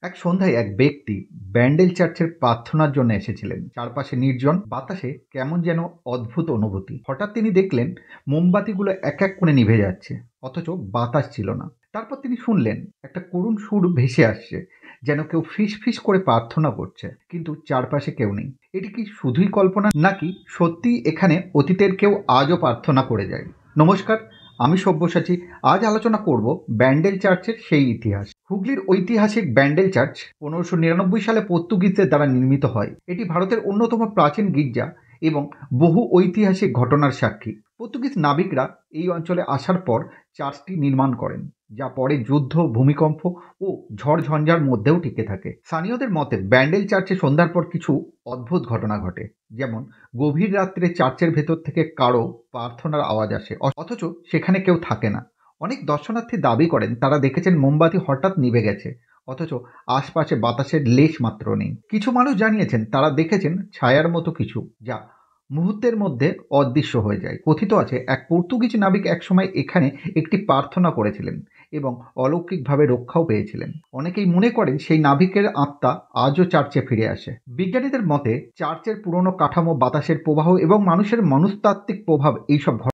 এক সন্ধ্যায় এক ব্যক্তি ব্যান্ডেল চার্চের প্রার্থনার জন্য এসেছিলেন। চারপাশে নির্জন, বাতাসে কেমন যেন অদ্ভুত অনুভূতি। হঠাৎ তিনি দেখলেন মোমবাতিগুলো এক এক করে নিভে যাচ্ছে, অথচ বাতাস ছিল না। তারপর তিনি শুনলেন একটা করুণ সুর ভেসে আসছে, যেন কেউ ফিস ফিস করে প্রার্থনা করছে, কিন্তু চারপাশে কেউ নেই। এটি কি শুধুই কল্পনা, নাকি সত্যি এখানে অতীতের কেউ আজও প্রার্থনা করে যায়? নমস্কার, আমি সব্যসাচী। আজ আলোচনা করব ব্যান্ডেল চার্চের সেই ইতিহাস। হুগলির ঐতিহাসিক ব্যান্ডেল চার্চ 1599 সালে পর্তুগিজদের দ্বারা নির্মিত হয়। এটি ভারতের অন্যতম প্রাচীন গির্জা এবং বহু ঐতিহাসিক ঘটনার সাক্ষী। পর্তুগিজ নাবিকরা এই অঞ্চলে আসার পর চার্চটি নির্মাণ করেন, যা পরে যুদ্ধ, ভূমিকম্প ও ঝড়ঝঞ্ঝার মধ্যেও টিকে থাকে। স্থানীয়দের মতে ব্যান্ডেল চার্চে সন্ধ্যার পর কিছু অদ্ভুত ঘটনা ঘটে। যেমন, গভীর রাত্রে চার্চের ভেতর থেকে কারো প্রার্থনার আওয়াজ আসে, অথচ সেখানে কেউ থাকে না। অনেক দর্শনার্থী দাবি করেন তারা দেখেছেন মোমবাতি হঠাৎ নিভে গেছে, অথচ আশপাশে বাতাসের লেশ মাত্র নেই। কিছু মানুষ জানিয়েছেন তারা দেখেছেন ছায়ার মতো কিছু, যা মুহূর্তের মধ্যে অদৃশ্য হয়ে যায়। কথিত আছে এক পর্তুগিজ নাবিক একসময় এখানে একটি প্রার্থনা করেছিলেন এবং অলৌকিকভাবে রক্ষাও পেয়েছিলেন। অনেকেই মনে করেন সেই নাবিকের আত্মা আজও চার্চে ফিরে আসে। বিজ্ঞানীদের মতে চার্চের পুরনো কাঠামো, বাতাসের প্রবাহ এবং মানুষের মনস্তাত্ত্বিক প্রভাব এইসব